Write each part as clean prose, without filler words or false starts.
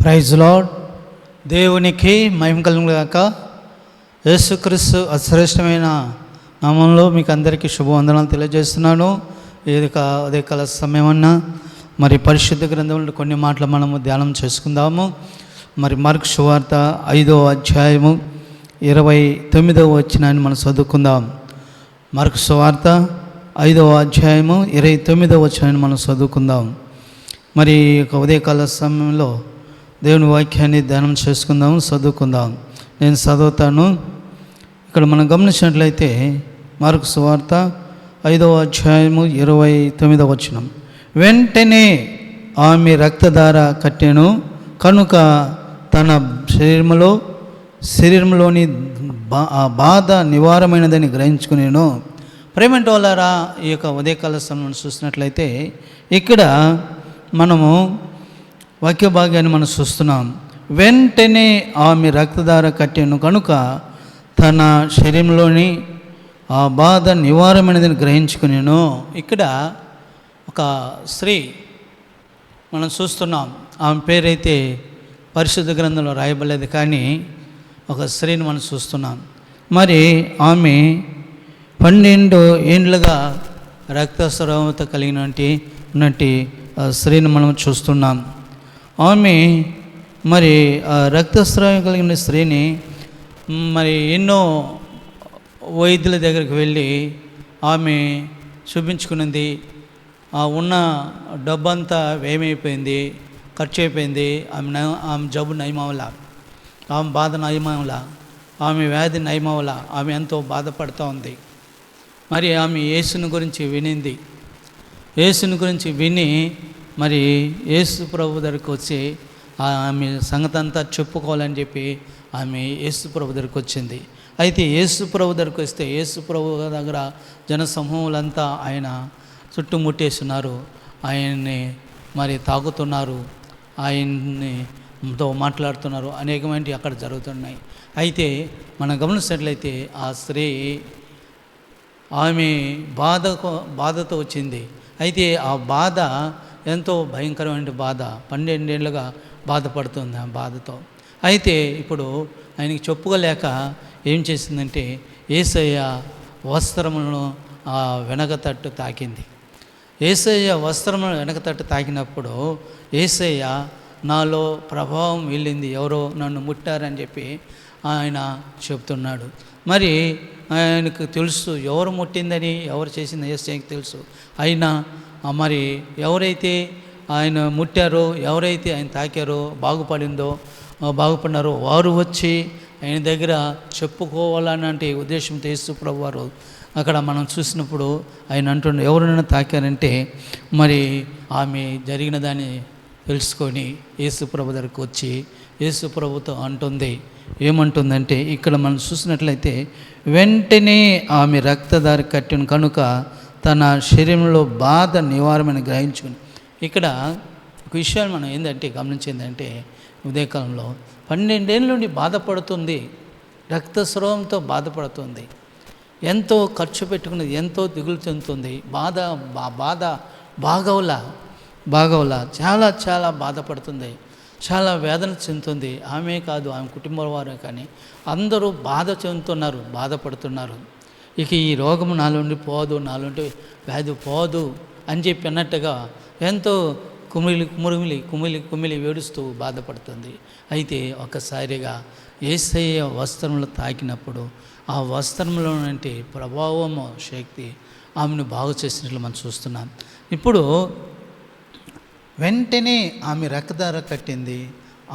Praise lord. దేవునికి మహిమ కలుగును గాక. యేసుక్రీస్తు అశ్రేష్టమైన నామంలో మీకు అందరికీ శుభవందనాలు తెలియజేస్తున్నాను. ఉదయకాల సమయమన్నా మరి పరిశుద్ధ గ్రంథంలో కొన్ని మాటలు మనము ధ్యానం చేసుకుందాము. మరి మార్కు సువార్త 5వ అధ్యాయము 29వ వచనాన్ని మనం చదువుకుందాం. మార్కు సువార్త 5వ అధ్యాయము 29వ వచనాన్ని మనం చదువుకుందాం. మరి ఉదయకాల సమయంలో దేవుని వాక్యాన్ని ధ్యానం చేసుకుందాం, చదువుకుందాం. నేను చదువుతాను. ఇక్కడ మనం గమనించినట్లయితే మార్కు సువార్త 5వ అధ్యాయము 29వ వచనం. వెంటనే ఆమె రక్తధార కట్టెను కనుక తన శరీరంలోని బాధ నివారమైనదని గ్రహించుకునేను. ప్రేమంటి వాళ్ళారా, ఈ యొక్క ఉదయకాల సమయం చూసినట్లయితే ఇక్కడ మనము వాక్య భాగ్యాన్ని మనం చూస్తున్నాం. వెంటనే ఆమె రక్తధార కట్టెను కనుక తన శరీరంలోని ఆ బాధ నివారమైనదని గ్రహించుకునేను. ఇక్కడ ఒక స్త్రీ మనం చూస్తున్నాం. ఆమె పేరైతే పరిశుద్ధ గ్రంథంలో రాయబడలేదు, కానీ ఒక స్త్రీని మనం చూస్తున్నాం. మరి ఆమె 12 ఏండ్లుగా రక్తస్రావత కలిగినటువంటి స్త్రీని మనం చూస్తున్నాం. ఆమె మరి రక్తస్రావం కలిగిన స్త్రీని మరి ఎన్నో వైద్యుల దగ్గరికి వెళ్ళి ఆమె చూపించుకున్నది. ఉన్న డబ్బంతా వ్యయమైపోయింది, ఖర్చు అయిపోయింది. ఆమె జబ్బు నయమవల, ఆమె బాధ నయమవల, ఆమె వ్యాధి నయమవల. ఆమె ఎంతో బాధపడుతూ ఉంది. మరి ఆమె యేసుని గురించి వినింది. యేసుని గురించి విని మరి యేసు ప్రభు దగ్గరికి వచ్చి ఆమె సంగతి అంతా చెప్పుకోవాలని చెప్పి ఆమె యేసు ప్రభు దగ్గరికి వచ్చింది. అయితే యేసు ప్రభు దగ్గరికి వస్తే యేసు ప్రభు దగ్గర జనసమూహాలంతా ఆయన చుట్టుముట్టేస్తున్నారు. ఆయన్ని మరి తాకుతున్నారు, ఆయన్నితో మాట్లాడుతున్నారు. అనేకమైనవి అక్కడ జరుగుతున్నాయి. అయితే మనం గమనించినట్లయితే ఆ స్త్రీ ఆమె బాధతో వచ్చింది. అయితే ఆ బాధ ఎంతో భయంకరమైన బాధ. 12 ఏళ్ళుగా బాధపడుతుంది ఆ బాధతో. అయితే ఇప్పుడు ఆయనకి చెప్పుకోలేక ఏం చేసిందంటే యేసయ్య వస్త్రములను వెనకతట్టు తాకింది. యేసయ్య వస్త్రములను వెనకతట్టు తాకినప్పుడు యేసయ్య నాలో ప్రభావం వెళ్ళింది, ఎవరో నన్ను ముట్టారని చెప్పి ఆయన చెప్తున్నాడు. మరి ఆయనకు తెలుసు ఎవరు ముట్టిందని, ఎవరు చేసింది యేసయ్యకి తెలుసు. అయినా మరి ఎవరైతే ఆయన ముట్టారో, ఎవరైతే ఆయన తాకారో, బాగుపడినారో వారు వచ్చి ఆయన దగ్గర చెప్పుకోవాలనంటే ఉద్దేశంతో యేసు ప్రభు వారు అక్కడ మనం చూసినప్పుడు ఆయన అంటుండే, ఎవరైనా తాకారంటే మరి ఆమె జరిగిన దాన్ని తెలుసుకొని యేసు ప్రభు దగ్గరకు వచ్చి యేసు ప్రభుతో అంటుంది. ఏమంటుందంటే ఇక్కడ మనం చూసినట్లయితే వెంటనే ఆమె రక్తధార కట్టెను కనుక తన శరీరంలో బాధ నివారమైన గ్రహించుకుని. ఇక్కడ ఒక విషయాన్ని మనం ఏంటంటే గమనించిందంటే ఉదయకాలంలో 12 ఏళ్ళ నుండి బాధపడుతుంది, రక్తస్రావంతో బాధపడుతుంది, ఎంతో ఖర్చు పెట్టుకున్నది, ఎంతో దిగులు చెందుతుంది. బాధ బాగోలా చాలా చాలా బాధపడుతుంది, చాలా వేదన చెందుతుంది. ఆమె కాదు, ఆమె కుటుంబం వారు కానీ అందరూ బాధ చెందుతున్నారు, బాధపడుతున్నారు. ఇక ఈ రోగము నాలుండి పోదు, నాలుండి వ్యాధి పోదు అని చెప్పి అన్నట్టుగా ఎంతో కుమిలి వేడుస్తూ బాధపడుతుంది. అయితే ఒక్కసారిగా యేసయ్య వస్త్రములు తాకినప్పుడు ఆ వస్త్రంలో నుండి ప్రభావము, శక్తి ఆమెను బాగు చేసినట్లు మనం చూస్తున్నాం. ఇప్పుడు వెంటనే ఆమె రక్తధార కట్టింది,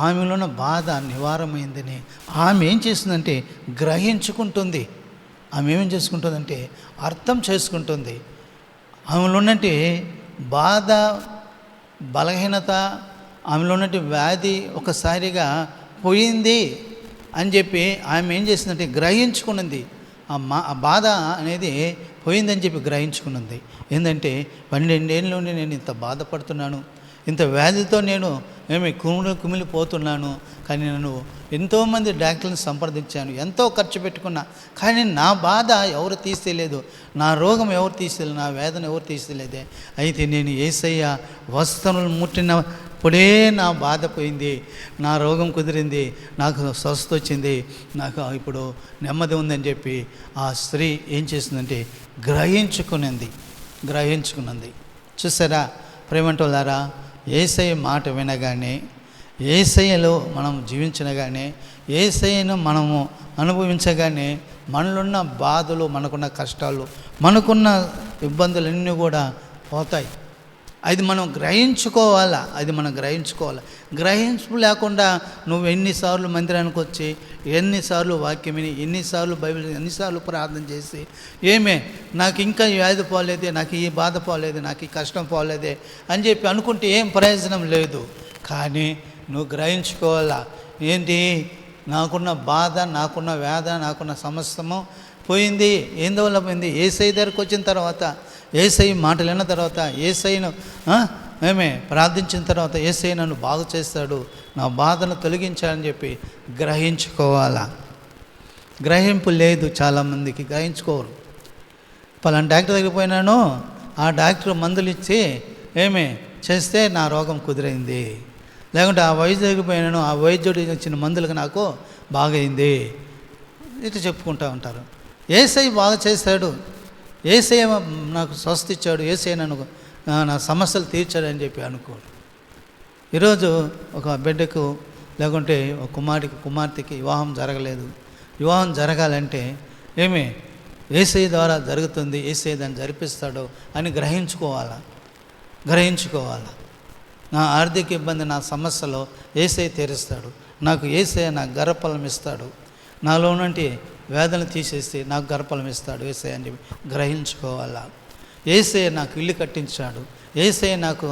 ఆమెలో ఉన్న బాధ నివారమైందని ఆమె ఏం చేస్తుందంటే గ్రహించుకుంటుంది. ఆమె ఏమేం చేసుకుంటుందంటే అర్థం చేసుకుంటుంది. ఆమెలో ఉన్నట్టు బాధ, బలహీనత, ఆమెలో ఉన్నట్టు వ్యాధి ఒకసారిగా పోయింది అని చెప్పి ఆమె ఏం చేసిందంటే గ్రహించుకున్నది. ఆ బాధ అనేది పోయిందని చెప్పి గ్రహించుకున్నది. ఏంటంటే 12 ఏళ్ళ నుండి నేను ఇంత బాధపడుతున్నాను, ఇంత వ్యాధితో నేను కుమిలిపోతున్నాను, కానీ నేను ఎంతోమంది డాక్టర్లను సంప్రదించాను, ఎంతో ఖర్చు పెట్టుకున్నా, కానీ నా బాధ ఎవరు తీసేయలేదు, నా రోగం ఎవరు తీసేయలేదు, నా వేదన ఎవరు తీసేయలేదే. అయితే నేను యేసయ్య వస్త్రములు ముట్టిన ఇప్పుడే నా బాధ పోయింది, నా రోగం కుదిరింది, నాకు స్వస్థత వచ్చింది, నాకు ఇప్పుడు నెమ్మది ఉందని చెప్పి ఆ స్త్రీ ఏం చేసిందంటే గ్రహించుకున్నది. చూసారా ప్రేమంటోలారా, యేసయ్య మాట వినగానే, యేసయ్యలో మనం జీవించగానే, యేసయ్యను మనము అనుభవించగానే మనలున్న బాధలు, మనకున్న కష్టాలు, మనకున్న ఇబ్బందులన్నీ కూడా పోతాయి. అది మనం గ్రహించుకోవాలా. గ్రహింపు లేకుండా నువ్వు ఎన్నిసార్లు మందిరానికి వచ్చి, ఎన్నిసార్లు వాక్యం విని, ఎన్నిసార్లు బైబిల్, ఎన్నిసార్లు ప్రార్థన చేసి, నాకు ఇంకా ఈ వ్యాధి పోలేదే, నాకు ఈ బాధ పోలేదే, నాకు ఈ కష్టం పోలేదే అని చెప్పి అనుకుంటే ఏం ప్రయోజనం లేదు. కానీ నువ్వు గ్రహించుకోవాలా. ఏంటి, నాకున్న బాధ, నాకున్న వేద, నాకున్న సమస్తము పోయింది. ఎందువల్ల పోయింది? యేసయ్య దగ్గరికి వచ్చిన తర్వాత, యేసయ్య మాటలు విన్న తర్వాత, యేసయ్యను ప్రార్థించిన తర్వాత యేసయ్య నన్ను బాగు చేస్తాడు, నా బాధను తొలగించాలని చెప్పి గ్రహించుకోవాలా. గ్రహింపు లేదు, చాలామందికి గ్రహించుకోరు. పలానా డాక్టర్ దగ్గరికి పోయినాను, ఆ డాక్టర్ మందులు ఇచ్చి చేస్తే నా రోగం కుదిరైంది. లేకుంటే ఆ వైద్యుడి దగ్గరికి పోయినాను, ఆ వైద్యుడు ఇచ్చిన మందులకు నాకు బాగైంది, ఇట్లా చెప్పుకుంటూ ఉంటారు. యేసయ్య బాగా చేస్తాడు, యేసయ్య నాకు స్వస్థ ఇచ్చాడు, యేసయ్య నన్ను నా సమస్యలు తీర్చాడు అని చెప్పి అనుకోడు. ఈరోజు ఒక బిడ్డకు లేకుంటే ఒక కుమార్తెకి వివాహం జరగలేదు. వివాహం జరగాలంటే యేసయ్య ద్వారా జరుగుతుంది, యేసయ్య దాన్ని జరిపిస్తాడు అని గ్రహించుకోవాలా. నా ఆర్థిక ఇబ్బంది, నా సమస్యలో యేసయ్య తీరుస్తాడు, నాకు యేసయ్య నాకు గర్భఫలం ఇస్తాడు, నాలో నుండి వేదన తీసేసి నాకు గర్భఫలం ఇస్తాడు యేసయ్య అని చెప్పి గ్రహించుకోవాలా. యేసయ్య నాకు ఇల్లు కట్టించాడు, యేసయ్య నాకు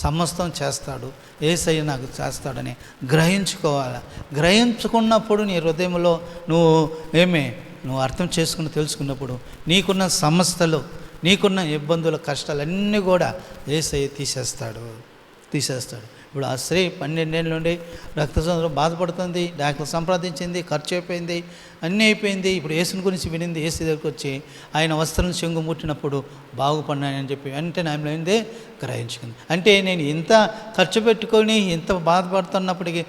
సమస్తం చేస్తాడు, యేసయ్య నాకు చేస్తాడని గ్రహించుకోవాలా. గ్రహించుకున్నప్పుడు నీ హృదయంలో నువ్వు అర్థం చేసుకుని తెలుసుకున్నప్పుడు నీకున్న సమస్యలు, నీకున్న ఇబ్బందులు, కష్టాలన్నీ కూడా యేసయ్య తీసేస్తాడు. ఇప్పుడు ఆ స్త్రీ 12 ఏళ్ళ నుండి రక్తస్రావం బాధపడుతుంది, డాక్టర్ సంప్రదించింది, ఖర్చు అయిపోయింది, అన్నీ అయిపోయింది. ఇప్పుడు యేసుని గురించి వినింది, యేసు దగ్గరికి వచ్చి ఆయన వస్త్రం చెంగు ముట్టినప్పుడు బాగుపడినాయని చెప్పి వెంటనే ఆమె ఏంది గ్రహించుకుంది. అంటే నేను ఇంత ఖర్చు పెట్టుకొని ఇంత బాధపడుతున్నప్పటికీ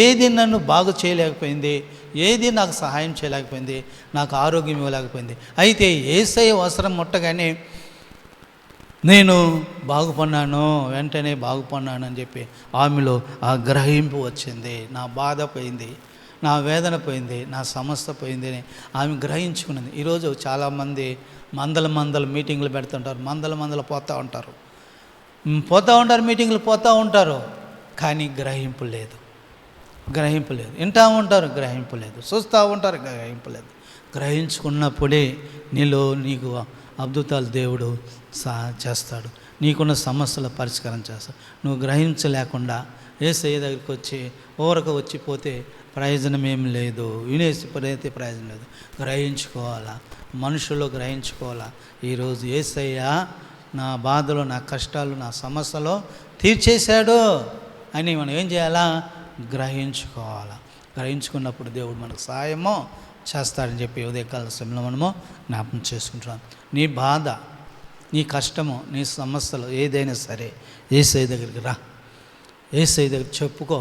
ఏది నన్ను బాగు చేయలేకపోయింది, ఏది నాకు సహాయం చేయలేకపోయింది, నాకు ఆరోగ్యం ఇవ్వలేకపోయింది. అయితే యేసయ్య వస్త్రం ముట్టగానే నేను వెంటనే బాగుపడినాను అని చెప్పి ఆమెలో ఆ గ్రహింపు వచ్చింది. నా బాధ పోయింది, నా వేదన పోయింది, నా సమస్య పోయింది అని ఆమె గ్రహించుకున్నది. ఈరోజు చాలామంది మందల మీటింగ్లు పెడుతుంటారు, మందల పోతూ ఉంటారు, మీటింగ్లు పోతూ ఉంటారు, కానీ గ్రహింపు లేదు. వింటూ ఉంటారు, గ్రహింపు లేదు. చూస్తూ ఉంటారు, గ్రహింపు లేదు. గ్రహించుకున్నప్పుడే నీకు అద్భుతాలు దేవుడు చేస్తాడు, నీకున్న సమస్యల పరిష్కారం చేస్తాడు. నువ్వు గ్రహించలేకుండా యేసయ్య దగ్గరికి వచ్చిపోతే ప్రయోజనం ఏం లేదు, వినేసి అయితే ప్రయోజనం లేదు. మనుషుల్లో గ్రహించుకోవాలా. ఈరోజు యేసయ్య నా బాధలు, నా కష్టాలు, నా సమస్యలు తీర్చేశాడు అని మనం ఏం చేయాలా? గ్రహించుకున్నప్పుడు దేవుడు మనకు సహాయమో చేస్తాడని చెప్పి ఉదయకాల సమయంలో మనము జ్ఞాపకం చేసుకుంటున్నాం. నీ బాధ, నీ కష్టము, నీ సమస్యలు ఏదైనా సరే యేసయ్య దగ్గరికి రా, యేసయ్య దగ్గర చెప్పుకో,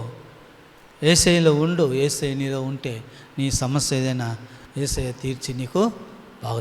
యేసయ్యలో ఉండు. యేసయ్య నీలో ఉంటే నీ సమస్య ఏదైనా యేసయ్య తీర్చి నీకు బాగు